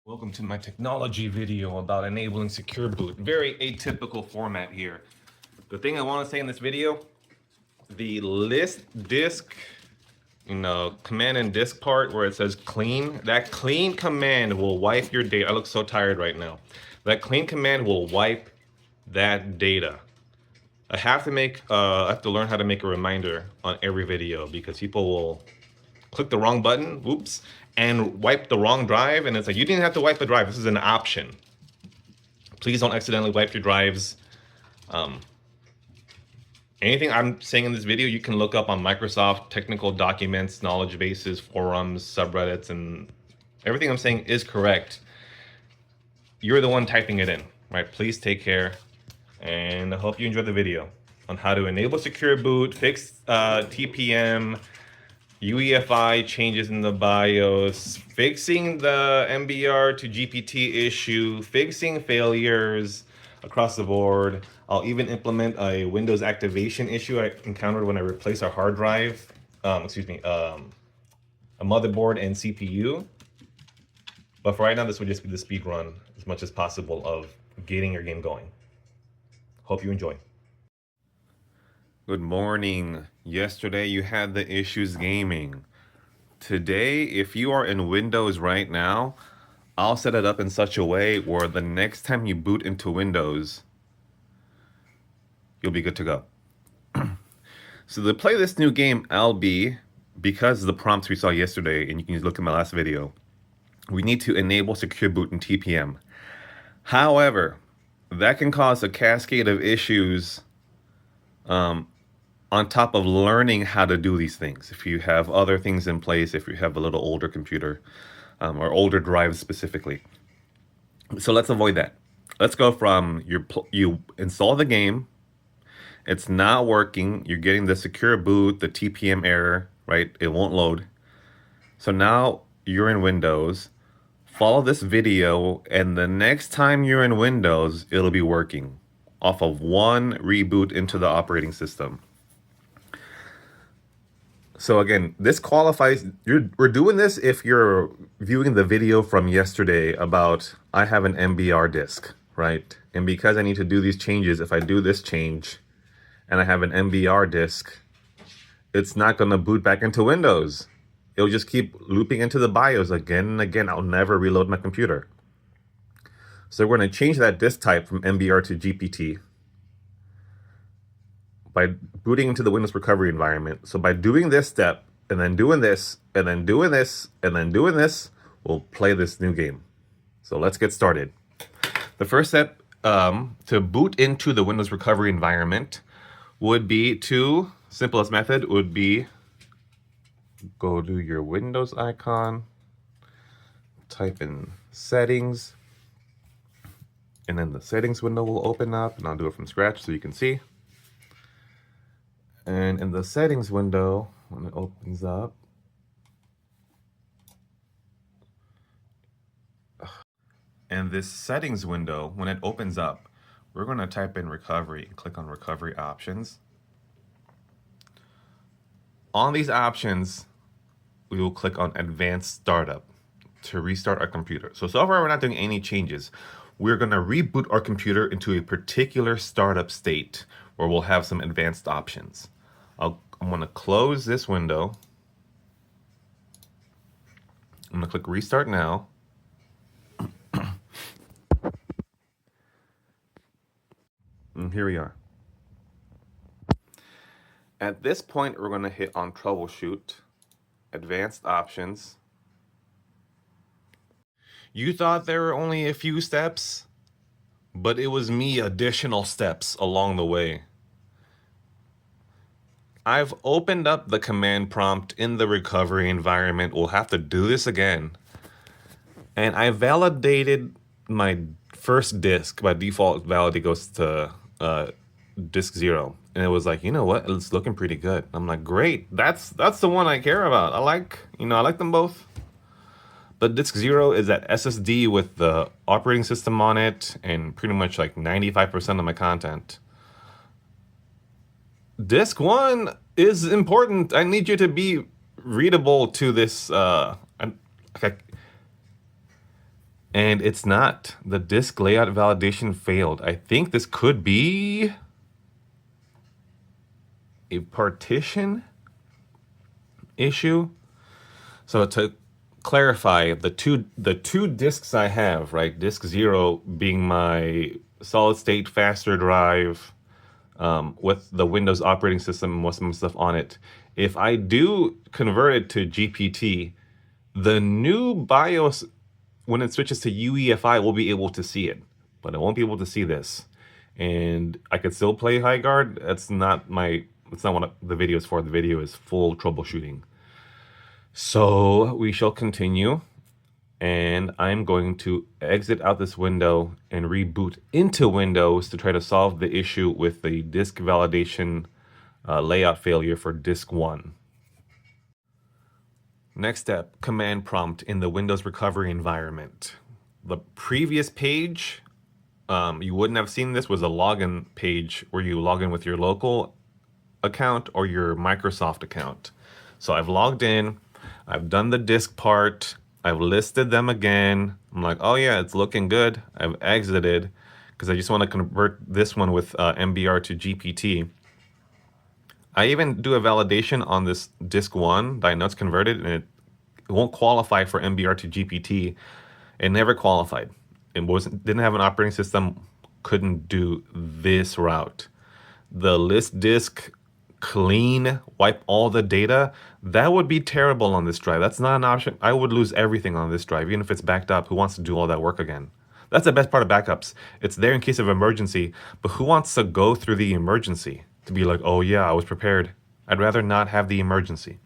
Welcome to my technology video about enabling secure boot. Very atypical format here. The thing I want to say in this video, the list disk, command and disk part where it says clean, that clean command will wipe your data. I look so tired right now. That clean command will wipe that data. I have to learn how to make a reminder on every video because people will click the wrong button, whoops, and wipe the wrong drive. And it's like, you didn't have to wipe the drive. This is an option. Please don't accidentally wipe your drives. Anything I'm saying in this video, you can look up on Microsoft technical documents, knowledge bases, forums, subreddits, and everything I'm saying is correct. You're the one typing it in, right? Please take care. And I hope you enjoy the video on how to enable secure boot, fix TPM, UEFI changes in the BIOS, fixing the MBR to GPT issue, fixing failures across the board. I'll even implement a Windows activation issue I encountered when I replaced a hard drive, a motherboard and CPU. But for right now, this would just be the speed run as much as possible of getting your game going. Hope you enjoy. Good morning. Yesterday you had the issues gaming. Today, if you are in Windows right now, I'll set it up in such a way where the next time you boot into Windows, you'll be good to go. So to play this new game, LB, because of the prompts we saw yesterday, and you can look at my last video, we need to enable secure boot in TPM. However, that can cause a cascade of issues on top of learning how to do these things. If you have other things in place, if you have a little older computer or older drives specifically. So let's avoid that. Let's go from you install the game, it's not working, you're getting the secure boot, the TPM error, right? It won't load. So now you're in Windows. Follow this video, and the next time you're in Windows, it'll be working off of one reboot into the operating system. So again, this qualifies, we're doing this if you're viewing the video from yesterday about I have an MBR disk, right? And because I need to do these changes, if I do this change and I have an MBR disk, it's not going to boot back into Windows. It'll just keep looping into the BIOS again and again. I'll never reload my computer. So we're going to change that disk type from MBR to GPT by booting into the Windows recovery environment. So by doing this step, and then doing this, and then doing this, and then doing this, we'll play this new game. So let's get started. The first step to boot into the Windows recovery environment would be simplest method would be go to your Windows icon, type in settings, and then the settings window will open up, and I'll do it from scratch so you can see. And in the settings window, when it opens up, and this settings window, when it opens up, we're going to type in recovery and click on recovery options. On these options, we will click on advanced startup to restart our computer. So far, we're not doing any changes. We're going to reboot our computer into a particular startup state where we'll have some advanced options. I'm going to close this window. I'm going to click restart now. And here we are. At this point, we're going to hit on troubleshoot, advanced options. You thought there were only a few steps, but it was me additional steps along the way. I've opened up the command prompt in the recovery environment. We'll have to do this again. And I validated my first disk. By default, validate goes to disk 0. And it was like, you know what? It's looking pretty good. I'm like, great. That's the one I care about. I like them both. But disk 0 is that SSD with the operating system on it and pretty much like 95% of my content. Disk 1 is important. I need you to be readable to this. And it's not. The disk layout validation failed. I think this could be a partition issue. So to clarify, the two disks I have, right? Disk 0 being my solid state faster drive with the Windows operating system and most of my stuff on it. If I do convert it to GPT, the new BIOS, when it switches to UEFI, we'll be able to see it, but I won't be able to see this. And I could still play Highguard. That's not what the video is for. The video is full troubleshooting. So we shall continue, and I'm going to exit out this window and reboot into Windows to try to solve the issue with the disk validation layout failure for disk 1. Next step, command prompt in the Windows recovery environment. The previous page, you wouldn't have seen this, was a login page where you log in with your local account or your Microsoft account. So I've logged in, I've done the disk part, I've listed them again. I'm like, oh yeah, it's looking good. I've exited because I just want to convert this one with MBR to GPT. I even do a validation on this disk 1 that I know it's converted, and it won't qualify for MBR to GPT. It never qualified. It didn't have an operating system, couldn't do this route. The list disk clean, wipe all the data, that would be terrible on this drive. That's not an option. I would lose everything on this drive, even if it's backed up. Who wants to do all that work again? That's the best part of backups. It's there in case of emergency, but who wants to go through the emergency to be like, oh yeah, I was prepared? I'd rather not have the emergency.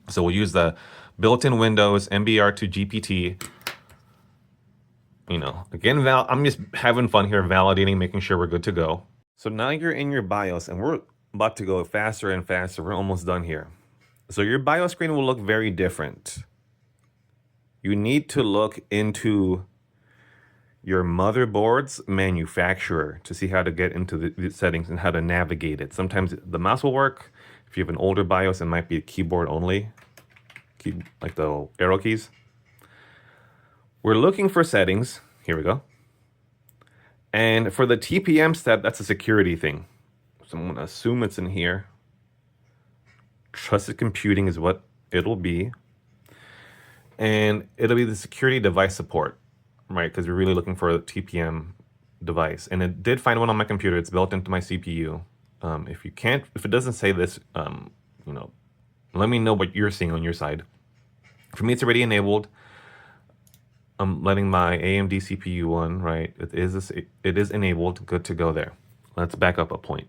So we'll use the built-in Windows MBR to GPT. Again, I'm just having fun here, validating, making sure we're good to go. So now you're in your BIOS, and we're about to go faster and faster. We're almost done here. So your BIOS screen will look very different. You need to look into your motherboard's manufacturer to see how to get into the settings and how to navigate it. Sometimes the mouse will work. If you have an older BIOS, it might be a keyboard only, like the arrow keys. We're looking for settings. Here we go. And for the TPM step, that's a security thing. So I'm going to assume it's in here. Trusted computing is what it'll be. And it'll be the security device support, right? Because we're really looking for a TPM device. And it did find one on my computer. It's built into my CPU. If it doesn't say this, let me know what you're seeing on your side. For me, it's already enabled. I'm letting my AMD CPU one, right? It is enabled, good to go there. Let's back up a point.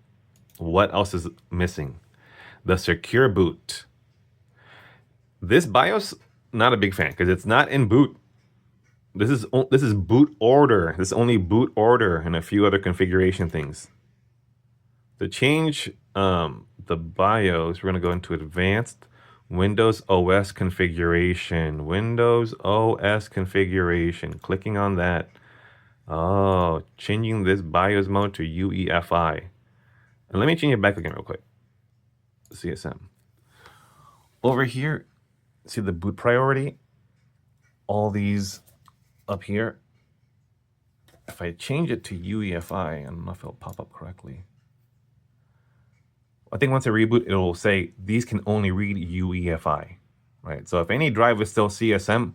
What else is missing? The secure boot. This BIOS, not a big fan because it's not in boot. This is boot order. This is only boot order and a few other configuration things. To change the BIOS, we're going to go into advanced Windows OS configuration. Windows OS configuration. Clicking on that. Oh, changing this BIOS mode to UEFI. And let me change it back again real quick. CSM. Over here, see the boot priority? All these up here. If I change it to UEFI, I don't know if it'll pop up correctly. I think once I reboot, it'll say these can only read UEFI, right? So if any drive is still CSM,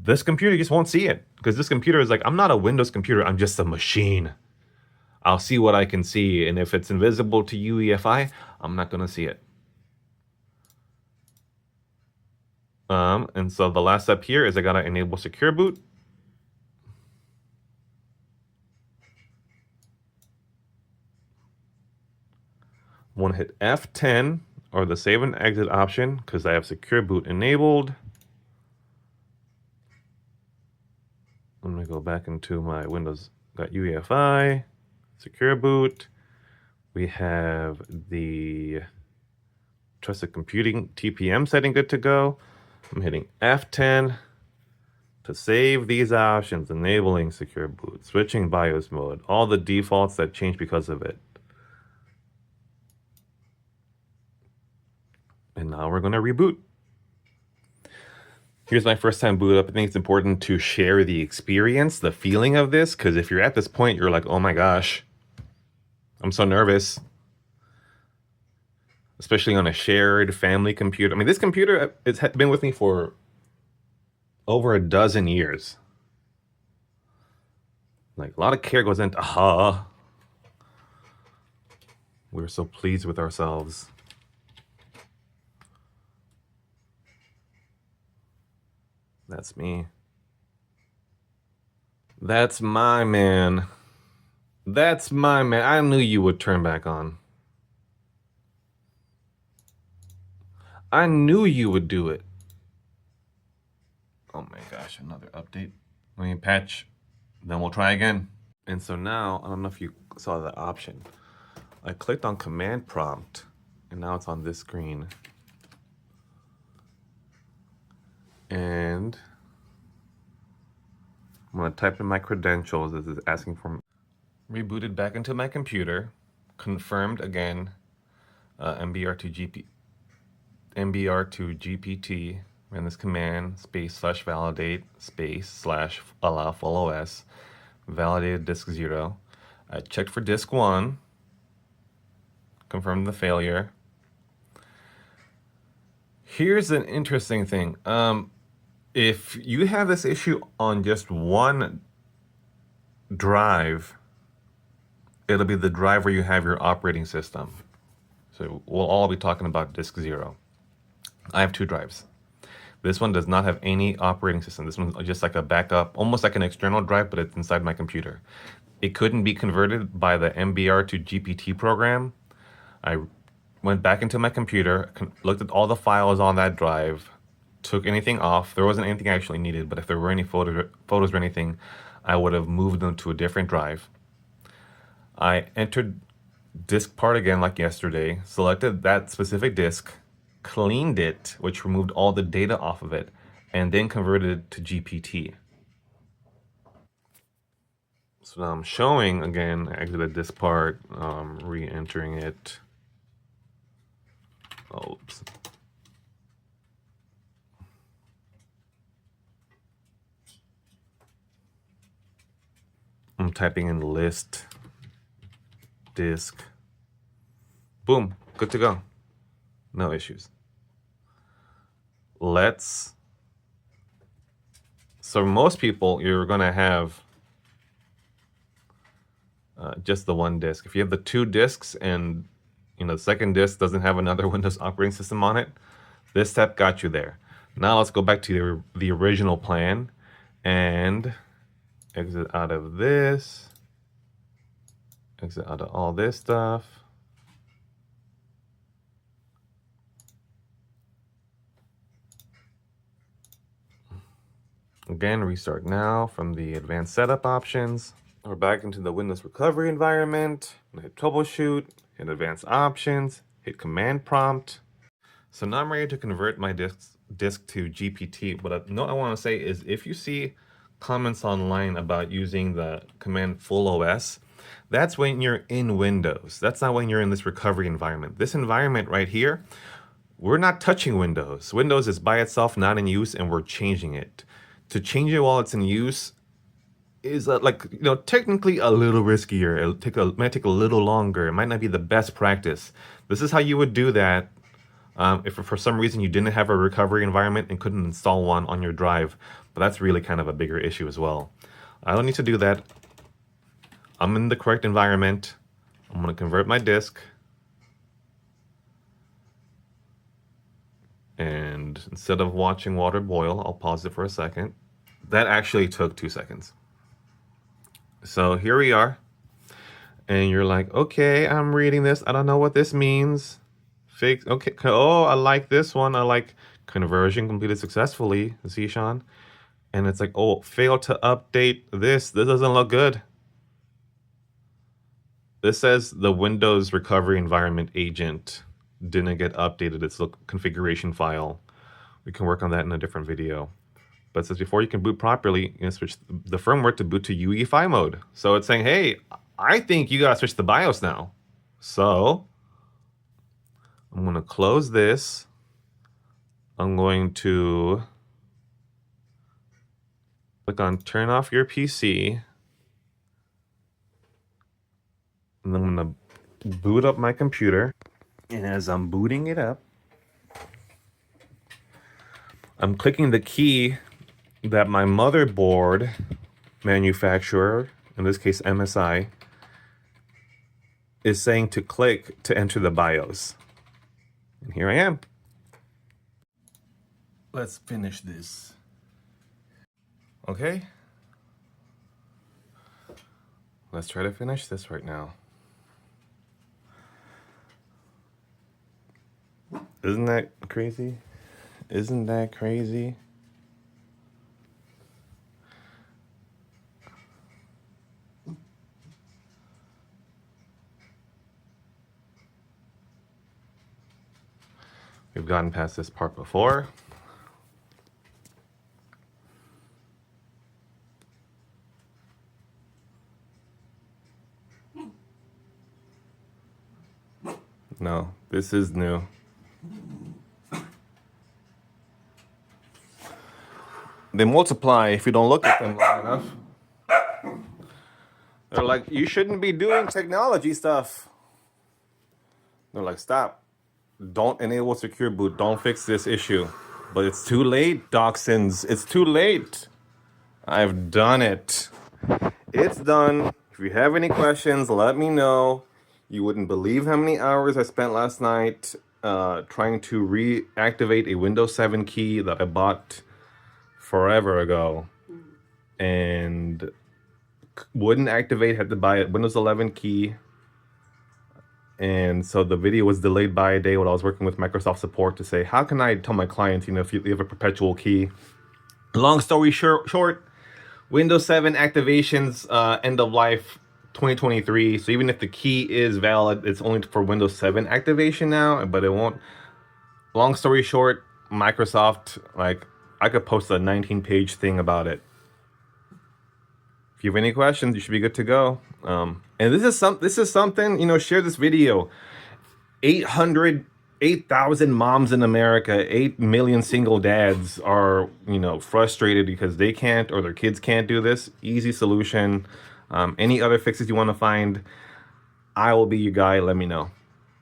this computer just won't see it because this computer is like, I'm not a Windows computer, I'm just a machine. I'll see what I can see, and if it's invisible to UEFI, I'm not gonna see it. And so the last step here is I gotta enable secure boot. I want to hit F10 or the save and exit option because I have secure boot enabled. I'm going to go back into my Windows.UEFI, secure boot. We have the trusted computing TPM setting good to go. I'm hitting F10 to save these options, enabling secure boot, switching BIOS mode, all the defaults that change because of it. And now we're going to reboot. Here's my first time boot up. I think it's important to share the experience, the feeling of this, because if you're at this point, you're like, oh my gosh, I'm so nervous. Especially on a shared family computer. I mean, this computer has been with me for over a dozen years. Like, a lot of care goes into, we're so pleased with ourselves. That's me. That's my man. That's my man. I knew you would turn back on. I knew you would do it. Oh my gosh, another update. Let me patch, then we'll try again. And so now, I don't know if you saw the option. I clicked on command prompt, and now it's on this screen. And I'm gonna type in my credentials. This is asking for rebooted back into my computer, confirmed again, MBR to GPT, ran this command, space/validate, space/allow full OS, validated disk 0. I checked for disk 1, confirmed the failure. Here's an interesting thing. If you have this issue on just one drive, it'll be the drive where you have your operating system. So we'll all be talking about disk 0. I have 2 drives. This one does not have any operating system. This one's just like a backup, almost like an external drive, but it's inside my computer. It couldn't be converted by the MBR to GPT program. I went back into my computer, looked at all the files on that drive, took anything off. There wasn't anything actually needed, but if there were any photos or anything, I would have moved them to a different drive. I entered disk part again like yesterday, selected that specific disk, cleaned it, which removed all the data off of it, and then converted it to GPT. So now I'm showing again, I exited this part, re-entering it. Oops. I'm typing in list, disk. Boom, good to go. No issues. So most people, you're gonna have just the one disk. If you have the 2 disks and the second disk doesn't have another Windows operating system on it, this step got you there. Now let's go back to the original plan and exit out of this, exit out of all this stuff. Again, restart now from the advanced setup options. We're back into the Windows recovery environment. Hit troubleshoot, hit advanced options, hit command prompt. So now I'm ready to convert my disk to GPT. What I want to say is if you see comments online about using the command full OS, that's when you're in Windows. That's not when you're in this recovery environment. This environment right here, we're not touching Windows. Windows is by itself not in use, and we're changing it. To change it while it's in use is technically a little riskier. It might take a little longer. It might not be the best practice. This is how you would do that if for some reason you didn't have a recovery environment and couldn't install one on your drive. But that's really kind of a bigger issue as well. I don't need to do that. I'm in the correct environment. I'm going to convert my disk. And instead of watching water boil, I'll pause it for a second. That actually took 2 seconds. So here we are. And you're like, okay, I'm reading this. I don't know what this means. Fix. Okay. Oh, I like this one. I like conversion completed successfully, Zishan. And it's like, oh, failed to update this. This doesn't look good. This says the Windows recovery environment agent didn't get updated. It's a configuration file. We can work on that in a different video. But it says before you can boot properly, you switch the firmware to boot to UEFI mode. So it's saying, hey, I think you gotta switch the BIOS now. So I'm gonna close this. I'm going to Click on turn off your PC. And I'm going to boot up my computer. And as I'm booting it up, I'm clicking the key that my motherboard manufacturer, in this case MSI, is saying to click to enter the BIOS. And here I am. Let's finish this. Okay. Let's try to finish this right now. Isn't that crazy? Isn't that crazy? We've gotten past this part before. No, this is new. They multiply if you don't look at them long enough. They're like, you shouldn't be doing technology stuff. They're like, stop. Don't enable secure boot. Don't fix this issue. But it's too late, Dachshunds. It's too late. I've done it. It's done. If you have any questions, let me know. You wouldn't believe how many hours I spent last night trying to reactivate a Windows 7 key that I bought forever ago. And wouldn't activate, had to buy a Windows 11 key. And so the video was delayed by a day while I was working with Microsoft support to say, how can I tell my clients, if you have a perpetual key? Long story short, Windows 7 activations end of life 2023. So even if the key is valid, it's only for Windows 7 activation now, but it won't. Long story short, Microsoft, I could post a 19-page thing about it. If you have any questions, you should be good to go. And this is something, share this video. 8,000 moms in America, 8 million single dads are, frustrated because they can't or their kids can't do this. Easy solution. Any other fixes you want to find, I will be your guy. Let me know.